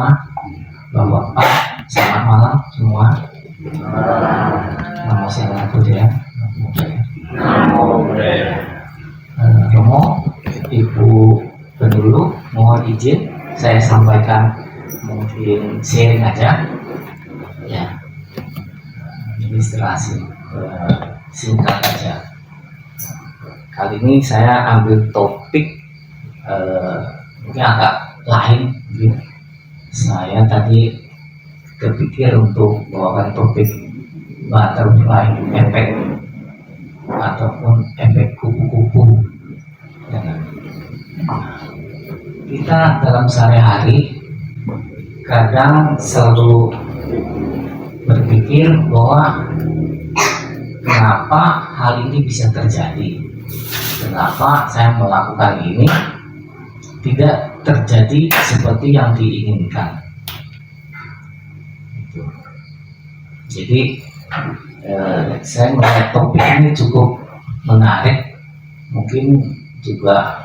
semua, Bapak-bapak, selamat malam semua. Namo Buddhaya, Namo Buddhaya. Romo, Ibu pendulu, mohon izin saya sampaikan mungkin sharing aja, ya, administrasi singkat aja. Kali ini saya ambil topik mungkin agak lain. Saya tadi terpikir untuk bawakan topik butterfly efek ataupun efek kupu-kupu. Kita dalam sehari-hari kadang selalu berpikir bahwa kenapa hal ini bisa terjadi, kenapa saya melakukan ini tidak terjadi seperti yang diinginkan. Jadi saya melihat topik ini cukup menarik, mungkin juga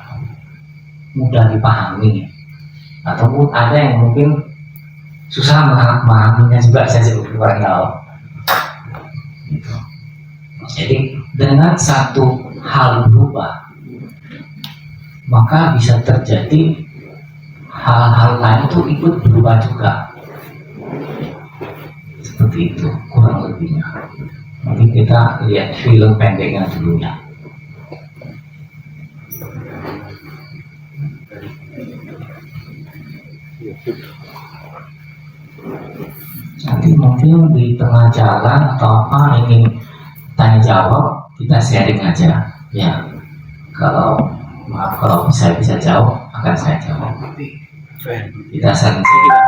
mudah dipahami, ataupun ada yang mungkin susah memahaminya juga, saya kurang tahu. Jadi dengan satu hal berubah, maka bisa terjadi hal-hal lain itu ikut berubah juga. Seperti itu kurang lebihnya. Nanti kita lihat film pendeknya dulu ya. Nanti mungkin di tengah jalan atau apa ingin tanya jawab, kita sharing aja ya. Maaf kalau saya bisa jawab, akan saya jawab. Kita saling sharing.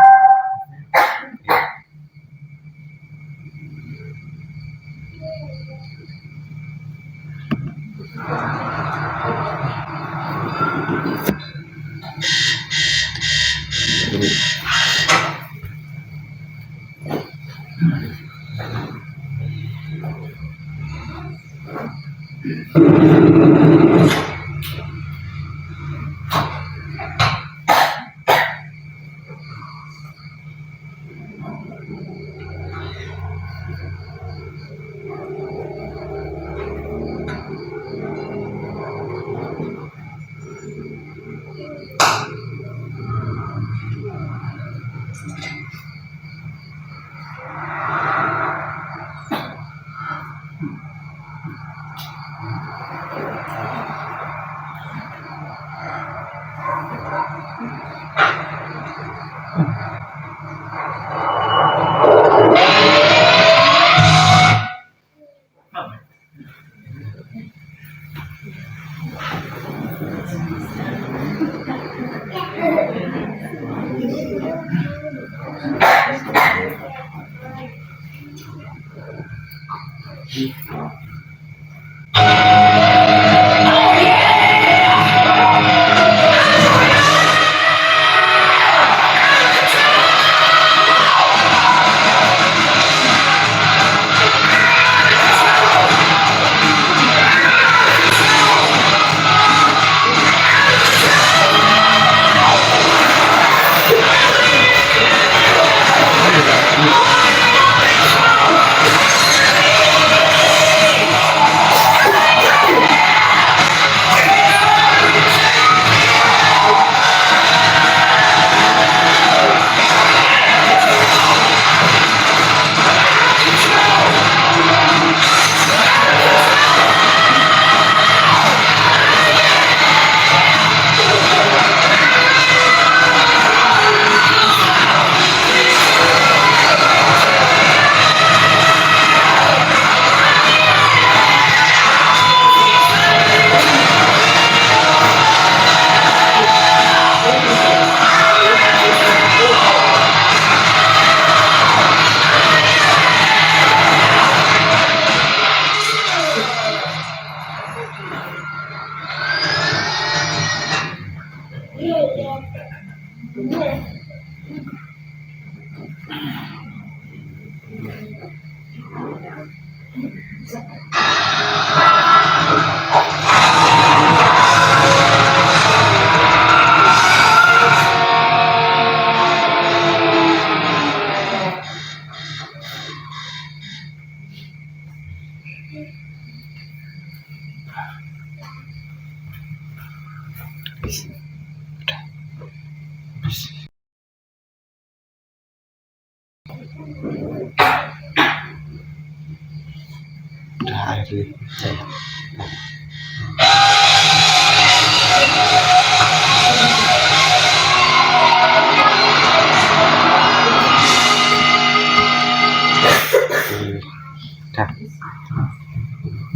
udah akhir.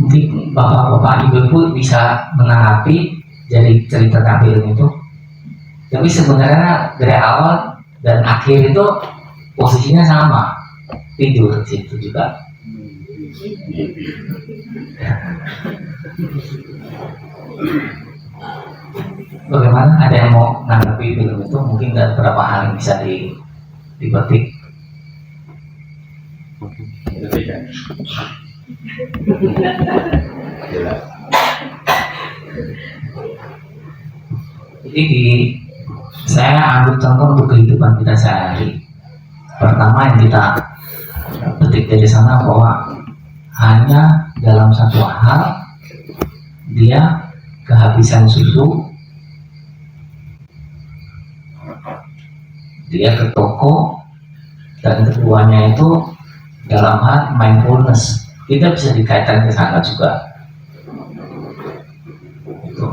Mungkin bapak-bapak ibu-ibu bisa menanggapi jadi cerita tampilin itu. Tapi sebenarnya dari awal dan akhir itu posisinya sama, tidur di situ juga. Bagaimana, ada yang mau menanggapi film itu? Mungkin ada beberapa hal yang bisa dipetik. Jadi saya ambil contoh untuk kehidupan kita sehari. Pertama yang kita petik dari sana bahwa hanya dalam satu hal dia kehabisan susu, dia ke toko, dan keduanya itu dalam hal mindfulness. Kita bisa dikaitkan ke sana juga. Itu.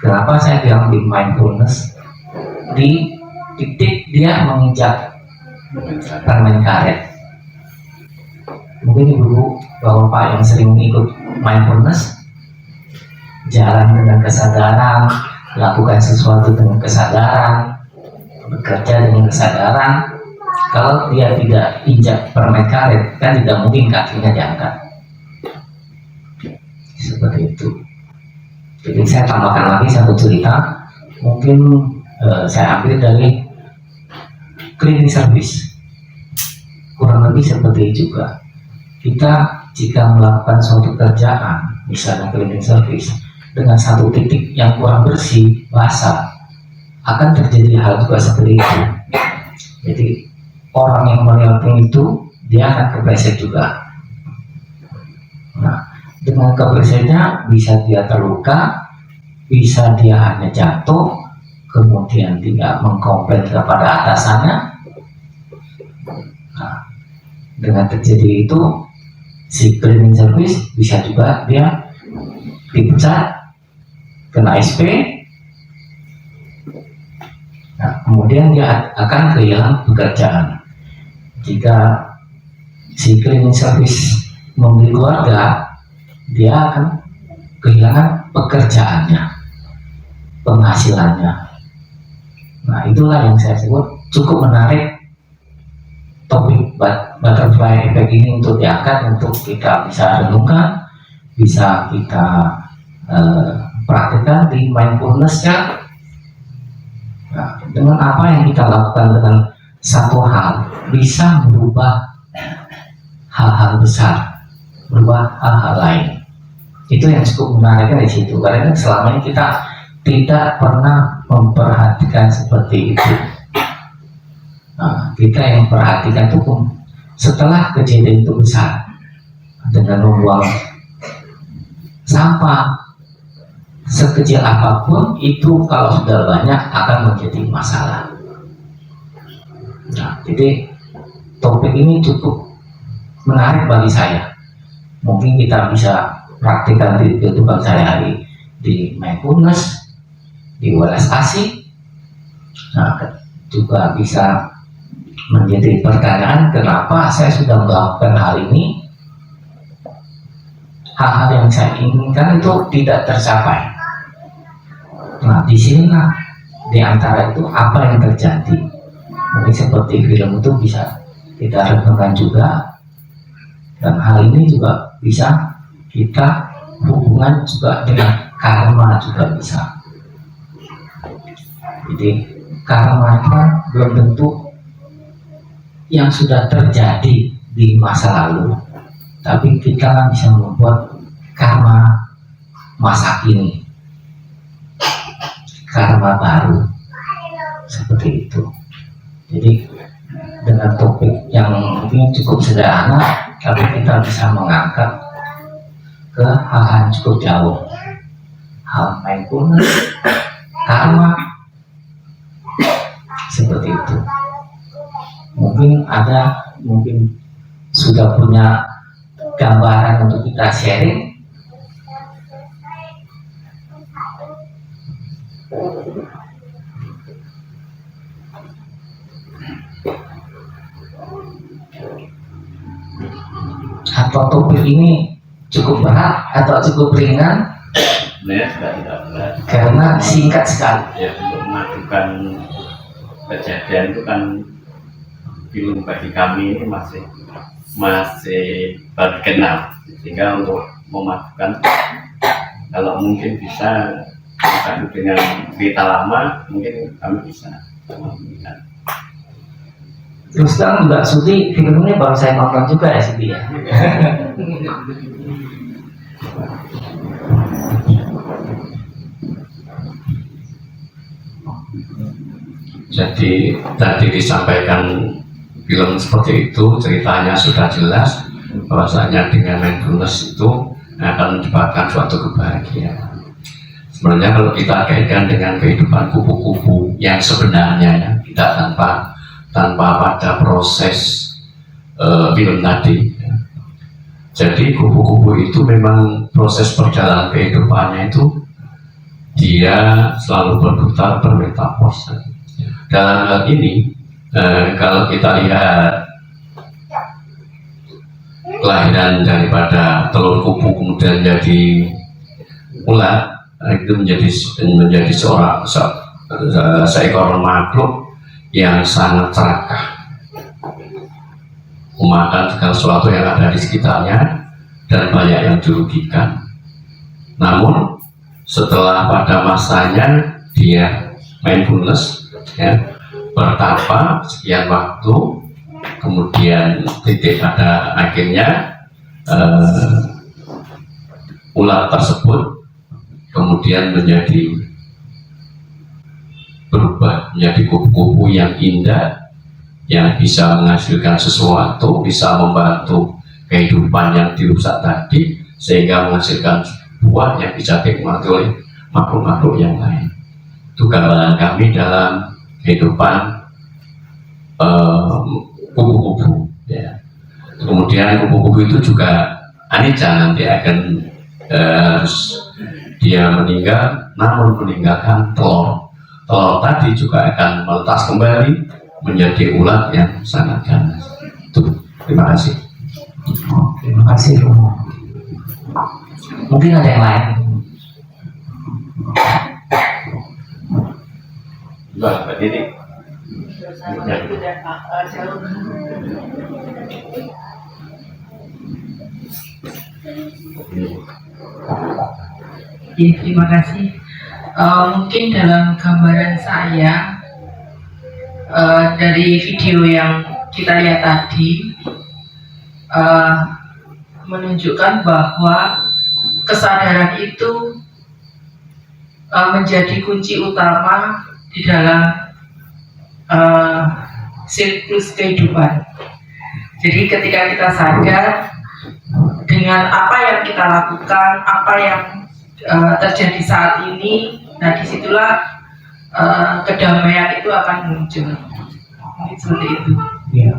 Kenapa saya bilang di mindfulness? Di titik dia menginjak permen karet. Mungkin ibu bapak yang sering ikut mindfulness, jalan dengan kesadaran, lakukan sesuatu dengan kesadaran, bekerja dengan kesadaran. Kalau dia tidak injak permen karet, kan tidak mungkin kakinya diangkat. Seperti itu. Jadi saya tambahkan lagi satu cerita. Mungkin saya ambil dari cleaning service. Kurang lebih seperti itu juga. Kita jika melakukan suatu kerjaan, misalnya cleaning service, dengan satu titik yang kurang bersih, basah, akan terjadi hal juga seperti itu. Jadi orang yang melihatnya itu dia akan kepleset juga. Nah, dengan keplesetnya bisa dia terluka, bisa dia hanya jatuh, kemudian tidak mengkomplain kepada atasannya. Nah, dengan terjadi itu, si cleaning service bisa juga dia dipecat, kena SP. Nah, kemudian dia akan kehilangan pekerjaan. Jika si cleaning service membeli keluarga, dia akan kehilangan pekerjaannya, penghasilannya. Nah, itulah yang saya sebut cukup menarik topik butterfly effect ini untuk diangkat, untuk kita bisa renungkan, bisa kita praktekkan di mindfulness-nya. Nah, dengan apa yang kita lakukan dengan satu hal bisa merubah hal-hal besar, merubah hal-hal lain. Itu yang cukup menariknya di situ, karena selama ini kita tidak pernah memperhatikan seperti itu. Nah, kita yang perhatikan itu setelah kejadian itu besar, dengan membuang sampah sekecil apapun itu kalau sudah banyak akan menjadi masalah. Nah, jadi topik ini cukup menarik bagi saya. Mungkin kita bisa praktikkan di kehidupan sehari-hari, di mindfulness, di welas asih. Nah, juga bisa menjadi pertanyaan, kenapa saya sudah melakukan hal ini, hal-hal yang saya inginkan itu tidak tercapai. Nah, di sinilah di antara itu apa yang terjadi. Mungkin seperti film itu bisa kita renungkan juga, dan hal ini juga bisa kita hubungan juga dengan karma juga bisa. Jadi karma itu belum tentu yang sudah terjadi di masa lalu, tapi kita bisa membuat karma masa kini, karma baru, seperti itu. Jadi dengan topik yang mungkin cukup sederhana, tapi kita bisa mengangkat ke hal-hal yang cukup jauh, hal mindfulness, karma, seperti itu. Mungkin sudah punya gambaran untuk kita sharing. Atau topik ini cukup berat atau cukup ringan? Sebenarnya sudah tidak berat Karena singkat sekali. ya, untuk memadukan kejadian itu kan film bagi kami ini masih baru kenal, sehingga untuk memadukan kalau mungkin bisa dengan cerita lama mungkin kami bisa melihat. Terus terang Mbak Suti, filmnya baru saya nonton juga ya Suti ya. Jadi tadi disampaikan film seperti itu, ceritanya sudah jelas bahwasanya dengan mindfulness itu akan menyebabkan suatu kebahagiaan. Sebenarnya kalau kita kaitkan dengan kehidupan kupu-kupu yang sebenarnya ya, kita tanpa pada proses film tadi ya. Jadi kupu-kupu itu memang proses perjalanan kehidupannya itu dia selalu berputar bermetaforsa. Dalam hal ini kalau kita lihat kelahiran daripada telur kupu kemudian jadi ulat, itu menjadi seekor makhluk yang sangat serakah, memakan segala sesuatu yang ada di sekitarnya dan banyak yang dirugikan. Namun setelah pada masanya dia mindfulness ya, bertapa sekian waktu, kemudian titik pada akhirnya ulat tersebut kemudian berubah menjadi kupu-kupu yang indah, yang bisa menghasilkan sesuatu, bisa membantu kehidupan yang dirusak tadi, sehingga menghasilkan buah yang bisa dinikmati oleh makhluk-makhluk yang lain. Itu gambaran kami dalam kehidupan kupu-kupu ya. Kemudian kupu-kupu itu juga anicca, nanti akan dia meninggal, namun meninggalkan telur tadi juga akan menetas kembali menjadi ulat yang sangat ganas. Itu, terima kasih. Terima kasih. Mungkin ada yang lain. Mbak Didi. Terima kasih. Mungkin dalam gambaran saya dari video yang kita lihat tadi menunjukkan bahwa kesadaran itu menjadi kunci utama di dalam siklus kehidupan. Jadi ketika kita sadar dengan apa yang kita lakukan, apa yang terjadi saat ini, nah disitulah kedamaian itu akan muncul. Mungkin seperti itu. Ya.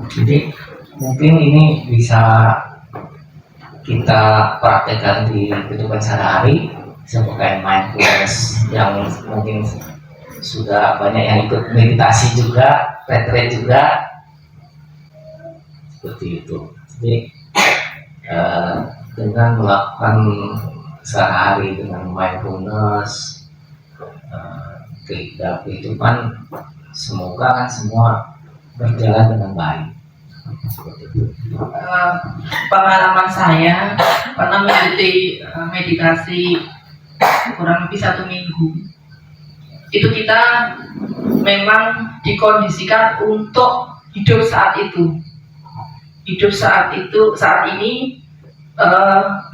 Jadi mungkin ini bisa kita praktekkan di kehidupan sehari-hari sebagai mindfulness yang mungkin sudah banyak yang ikut meditasi juga, retreat juga, seperti itu. Jadi dengan melakukan sehari dengan mindfulness kehidupan, semoga kan semua berjalan dengan baik. Pengalaman saya pernah mengikuti meditasi kurang lebih 1 minggu. Itu kita memang dikondisikan untuk hidup saat itu. Hidup saat ini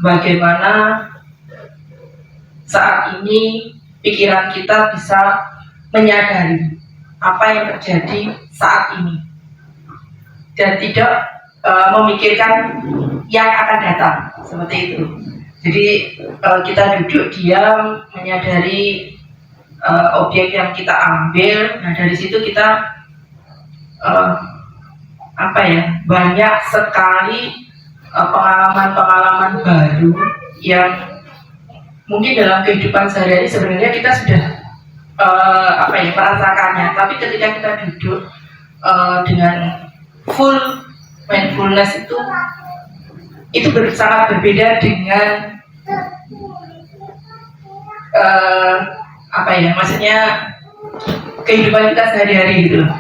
bagaimana saat ini pikiran kita bisa menyadari apa yang terjadi saat ini dan tidak memikirkan yang akan datang, seperti itu. Jadi kita duduk diam menyadari objek yang kita ambil. Nah dari situ kita banyak sekali pengalaman-pengalaman baru yang mungkin dalam kehidupan sehari-hari sebenarnya kita sudah merasakannya, tapi ketika kita duduk dengan full mindfulness itu sangat berbeda dengan maksudnya kehidupan kita sehari-hari gitu loh.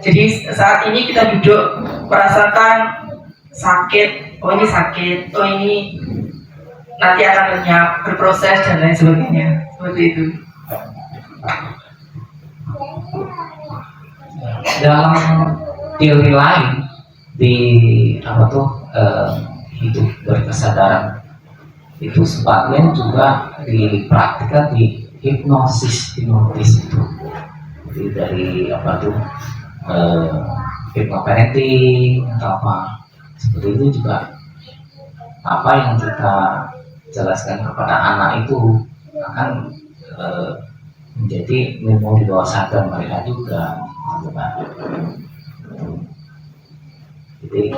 Jadi saat ini kita duduk merasakan sakit, oh ini sakit, oh ini nanti akan lenyap, berproses dan lain sebagainya, seperti itu. Dalam teori lain di hidup berkesadaran itu sebagian juga dipraktikkan di hipnotis itu. Jadi dari hypnoparenting atau apa seperti itu juga apa yang kita jelaskan kepada anak itu akan menjadi memori bawah sadar mereka juga, jadi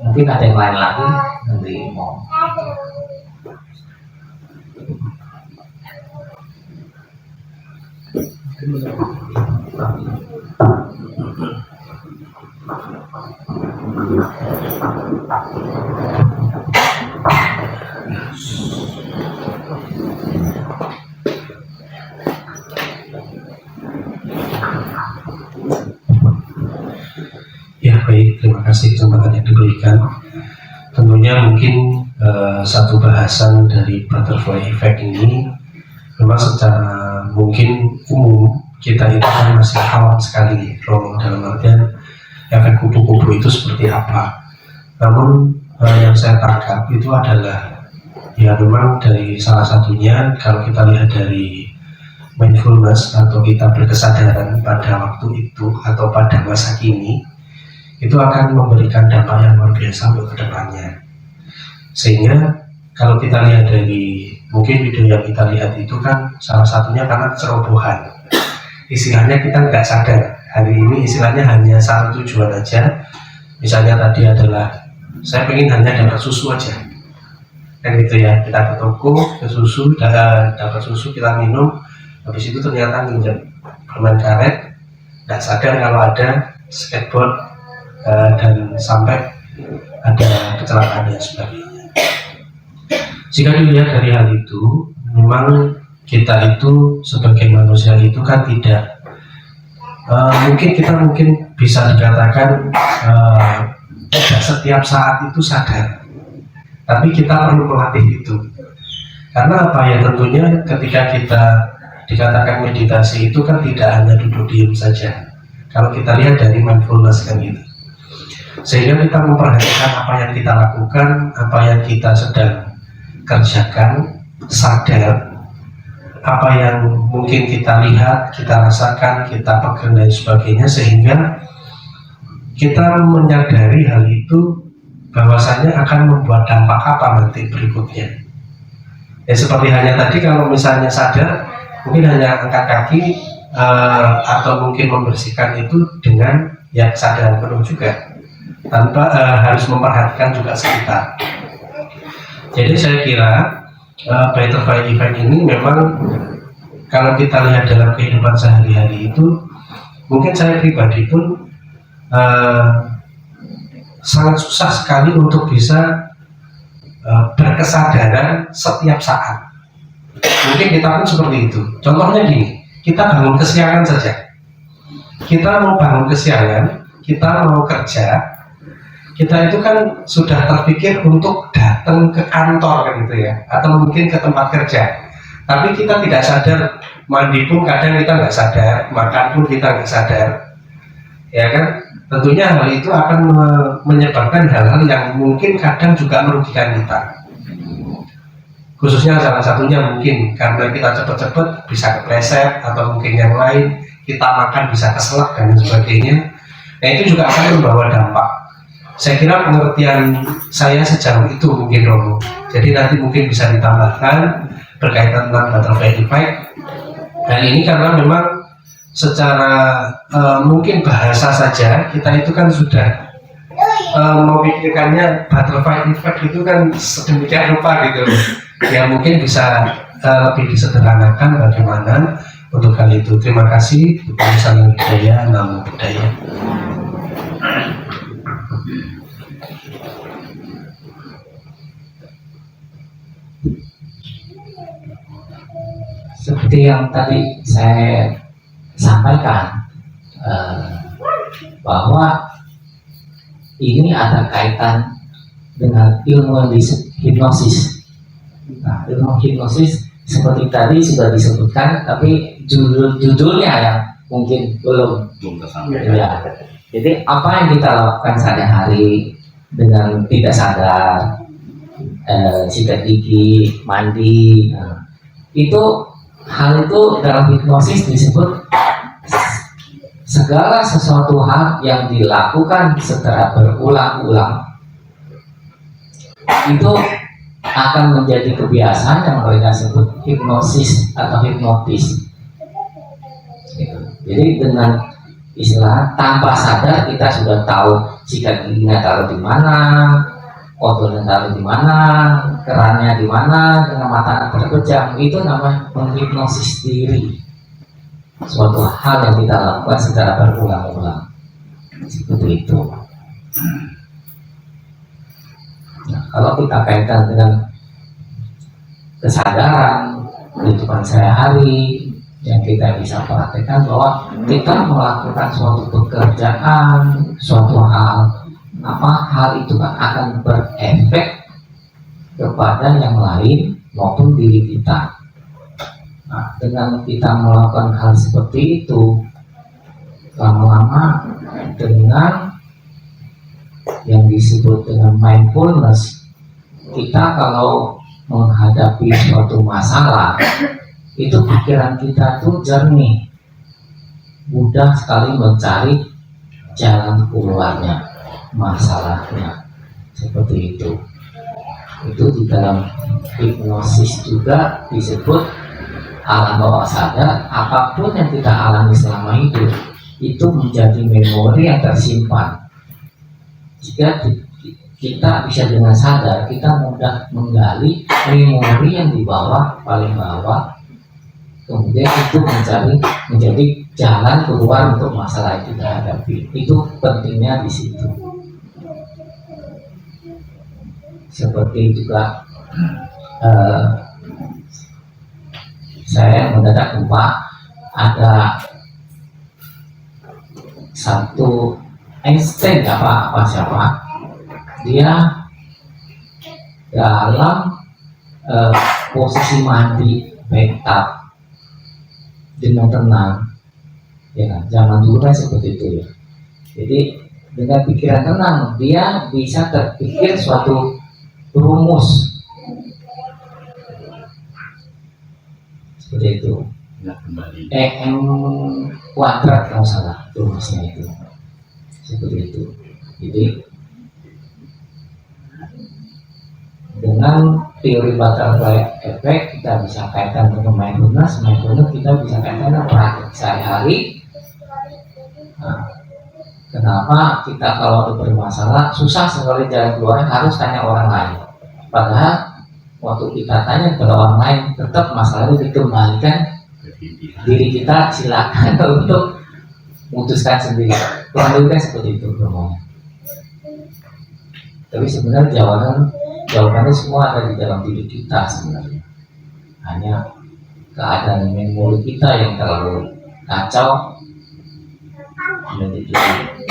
mungkin ada yang lain lagi nanti mau. Ya baik, terima kasih kesempatan yang diberikan. Tentunya mungkin satu bahasan dari butterfly effect ini memang secara mungkin umum kita itu kan masih awam sekali, Romo, dalam artian efek kupu-kupu itu seperti apa. Namun yang saya tangkap itu adalah ya memang dari salah satunya kalau kita lihat dari mindfulness atau kita berkesadaran pada waktu itu atau pada masa kini, itu akan memberikan dampak yang luar biasa untuk kedepannya. Sehingga kalau kita lihat dari mungkin video yang kita lihat itu kan salah satunya karena cerobohan. Istilahnya kita nggak sadar hari ini istilahnya hanya satu tujuan aja. Misalnya tadi adalah saya pengen hanya dapat susu aja, kan gitu ya, kita ke toko ke susu, dapat susu kita minum, habis itu ternyata nginjek permen karet, nggak sadar kalau ada skateboard dan sampai ada kecelakaan dan sebagainya. Jika dilihat dari hal itu, memang kita itu sebagai manusia itu kan tidak mungkin bisa dikatakan tidak setiap saat itu sadar, tapi kita perlu melatih itu. Karena apa ya, tentunya ketika kita dikatakan meditasi itu kan tidak hanya duduk diam saja. Kalau kita lihat dari mindfulness kan gitu, sehingga kita memperhatikan apa yang kita lakukan, apa yang kita sedang kerjakan, sadar apa yang mungkin kita lihat, kita rasakan, kita pegang dan sebagainya, sehingga kita menyadari hal itu bahwasanya akan membuat dampak apa nanti berikutnya. Ya seperti hanya tadi kalau misalnya sadar, mungkin hanya angkat kaki atau mungkin membersihkan itu dengan ya kesadaran penuh juga, tanpa harus memperhatikan juga sekitar. Jadi saya kira butterfly effect ini memang kalau kita lihat dalam kehidupan sehari-hari itu, mungkin saya pribadi pun sangat susah sekali untuk bisa berkesadaran setiap saat. Mungkin kita pun seperti itu. Contohnya gini, kita bangun kesiangan saja. Kita mau bangun kesiangan, kita mau kerja, kita itu kan sudah terpikir untuk datang ke kantor kan gitu ya, atau mungkin ke tempat kerja. Tapi kita tidak sadar, mandi pun kadang kita nggak sadar, makan pun kita nggak sadar, ya kan? Tentunya hal itu akan menyebabkan hal-hal yang mungkin kadang juga merugikan kita. Khususnya salah satunya mungkin karena kita cepat-cepat bisa kepleset, atau mungkin yang lain kita makan bisa keselak dan sebagainya. Nah itu juga akan membawa dampak. Saya kira pengertian saya sejauh itu mungkin Romo. Jadi nanti mungkin bisa ditambahkan berkaitan tentang butterfly effect. Hal ini karena memang secara mungkin bahasa saja kita itu kan sudah memikirkannya butterfly effect itu kan sedemikian rupa gitu loh. Ya mungkin bisa lebih disederhanakan bagaimana untuk hal itu. Terima kasih. Salam budaya, namo budaya. Seperti yang tadi saya sampaikan, bahwa ini ada kaitan dengan ilmu hipnosis. Nah, ilmu hipnosis seperti tadi sudah disebutkan, tapi judulnya yang mungkin belum. tersampaikan. Ya. Jadi apa yang kita lakukan sehari-hari dengan tidak sadar, sikat gigi, mandi, nah, itu hal itu dalam hipnosis disebut segala sesuatu hal yang dilakukan secara berulang-ulang itu akan menjadi kebiasaan yang mereka sebut hipnosis atau hipnotis. Jadi dengan istilah tanpa sadar kita sudah tahu sikat giginya taruh di mana, odolnya taruh di mana, kerannya di mana, dengan mata terpejam, itu namanya menghipnosis diri. Suatu hal yang kita lakukan secara berulang-ulang, seperti itu. Nah, kalau kita kaitkan dengan kesadaran kehidupan sehari-hari, yang kita bisa praktekkan bahwa kita melakukan suatu pekerjaan, suatu hal, hal itu kan akan berefek kepada yang lain maupun diri kita. Nah, dengan kita melakukan hal seperti itu, lama-lama dengan yang disebut dengan mindfulness, kita kalau menghadapi suatu masalah, itu pikiran kita tuh jernih, mudah sekali mencari jalan keluarnya masalahnya, seperti itu. Itu di dalam hipnosis juga disebut alam bawah sadar. Apapun yang kita alami selama hidup itu menjadi memori yang tersimpan. Jika kita bisa dengan sadar, kita mudah menggali memori yang di bawah, paling bawah, kemudian itu menjadi jalan keluar untuk masalah yang kita hadapi. Itu pentingnya di situ. Seperti juga saya mendadak lupa ada satu Einstein siapa dia dalam posisi mandi bathtub dengan tenang, ya kan? Zaman dulu kan seperti itu ya. Jadi dengan pikiran tenang dia bisa terpikir suatu rumus seperti itu. Nah, kembali. M kuadrat kalau salah rumusnya itu, seperti itu. Jadi dengan teori butterfly effect kita bisa kaitkan dengan mindfulness kita bisa kaitkan dengan praktik sehari-hari. Nah, kenapa kita kalau ada bermasalah susah sekali jalan keluar, harus tanya orang lain, padahal waktu kita tanya kepada orang lain tetap masalahnya dikembalikan diri kita, silakan untuk memutuskan sendiri. Kurang lebih seperti itu ngomongnya. Tapi sebenarnya jawabannya semua ada di dalam diri kita sebenarnya. Hanya keadaan memori kita yang terlalu kacau, menjadi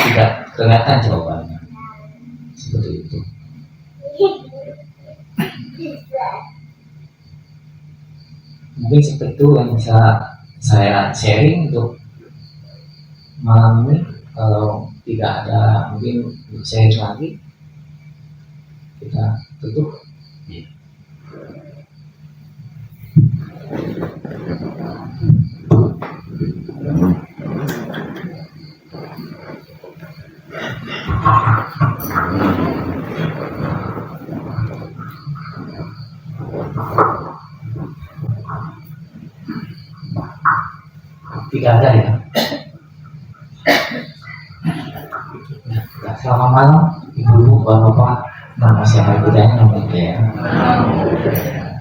tidak kelihatan jawabannya. Seperti itu. Mungkin seperti itu yang bisa saya sharing untuk malam ini. Kalau tidak ada mungkin sharing lagi, kita tutup. Tidak ada ya. Selamat malam, ibu-ibu, bapak-bapak. Nama siapa budaya, nama budaya.